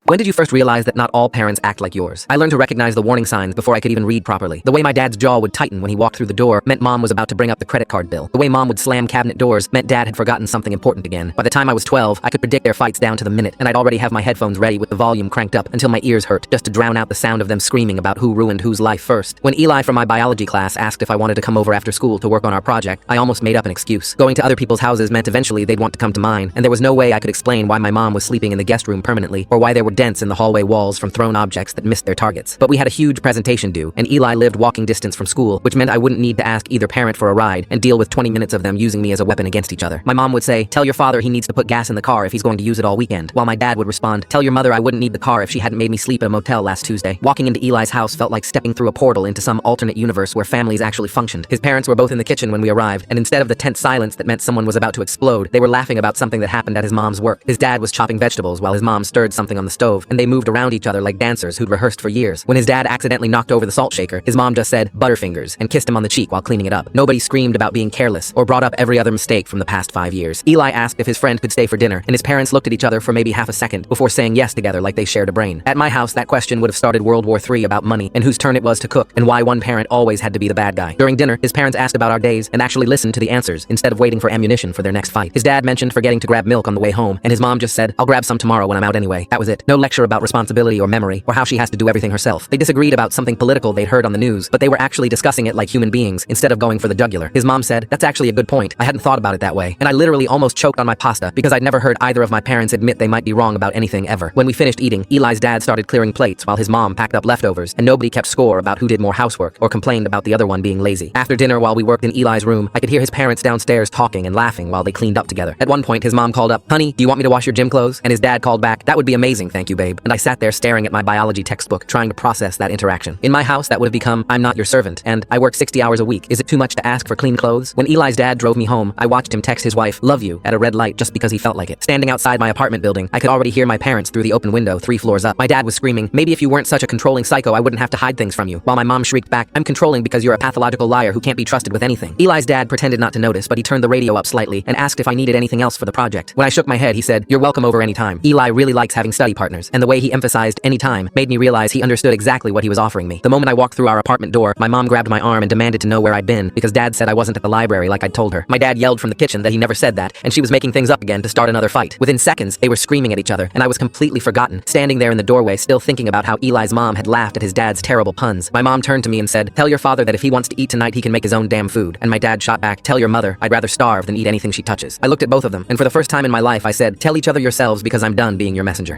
When did you first realize that not all parents act like yours? I learned to recognize the warning signs before I could even read properly. The way my dad's jaw would tighten when he walked through the door meant mom was about to bring up the credit card bill. The way mom would slam cabinet doors meant dad had forgotten something important again. By the time I was 12, I could predict their fights down to the minute, and I'd already have my headphones ready with the volume cranked up until my ears hurt, just to drown out the sound of them screaming about who ruined whose life first. When Eli from my biology class asked if I wanted to come over after school to work on our project, I almost made up an excuse. Going to other people's houses meant eventually they'd want to come to mine, and there was no way I could explain why my mom was sleeping in the guest room permanently, or why there were dents in the hallway walls from thrown objects that missed their targets. But we had a huge presentation due, and Eli lived walking distance from school, which meant I wouldn't need to ask either parent for a ride and deal with 20 minutes of them using me as a weapon against each other. My mom would say, "Tell your father he needs to put gas in the car if he's going to use it all weekend," while my dad would respond, "Tell your mother I wouldn't need the car if she hadn't made me sleep at a motel last Tuesday." Walking into Eli's house felt like stepping through a portal into some alternate universe where families actually functioned. His parents were both in the kitchen when we arrived, and instead of the tense silence that meant someone was about to explode, they were laughing about something that happened at his mom's work. His dad was chopping vegetables while his mom stirred something on the stove, and they moved around each other like dancers who'd rehearsed for years. When his dad accidentally knocked over the salt shaker, his mom just said, "Butterfingers," and kissed him on the cheek while cleaning it up. Nobody screamed about being careless or brought up every other mistake from the past 5 years. Eli asked if his friend could stay for dinner, and his parents looked at each other for maybe half a second before saying yes together like they shared a brain. At my house, that question would have started World War III about money and whose turn it was to cook, and why one parent always had to be the bad guy. During dinner, his parents asked about our days and actually listened to the answers instead of waiting for ammunition for their next fight. His dad mentioned forgetting to grab milk on the way home, and his mom just said, "I'll grab some tomorrow when I'm out anyway." That was it. No lecture about responsibility or memory, or how she has to do everything herself. They disagreed about something political they'd heard on the news, but they were actually discussing it like human beings instead of going for the jugular. His mom said, "That's actually a good point. I hadn't thought about it that way." And I literally almost choked on my pasta because I'd never heard either of my parents admit they might be wrong about anything ever. When we finished eating, Eli's dad started clearing plates while his mom packed up leftovers, and nobody kept score about who did more housework or complained about the other one being lazy. After dinner, while we worked in Eli's room, I could hear his parents downstairs talking and laughing while they cleaned up together. At one point, his mom called up, "Honey, do you want me to wash your gym clothes?" And his dad called back, "That would be amazing, thank you, babe." And I sat there staring at my biology textbook, trying to process that interaction. In my house, that would have become, "I'm not your servant," and "I work 60 hours a week. Is it too much to ask for clean clothes?" When Eli's dad drove me home, I watched him text his wife, "Love you," at a red light just because he felt like it. Standing outside my apartment building, I could already hear my parents through the open window 3 floors up. My dad was screaming, "Maybe if you weren't such a controlling psycho, I wouldn't have to hide things from you," while my mom shrieked back, "I'm controlling because you're a pathological liar who can't be trusted with anything." Eli's dad pretended not to notice, but he turned the radio up slightly and asked if I needed anything else for the project. When I shook my head, he said, "You're welcome over anytime." Eli really likes having study partners, and the way he emphasized anytime made me realize he understood exactly what he was offering me. The moment I walked through our apartment door, my mom grabbed my arm and demanded to know where I'd been because dad said I wasn't at the library like I'd told her. My dad yelled from the kitchen that he never said that, and she was making things up again to start another fight. Within seconds, they were screaming at each other, and I was completely forgotten, standing there in the doorway still thinking about how Eli's mom had laughed at his dad's terrible puns. My mom turned to me and said, "Tell your father that if he wants to eat tonight, he can make his own damn food." And my dad shot back, "Tell your mother I'd rather starve than eat anything she touches." I looked at both of them, and for the first time in my life I said, "Tell each other yourselves because I'm done being your messenger."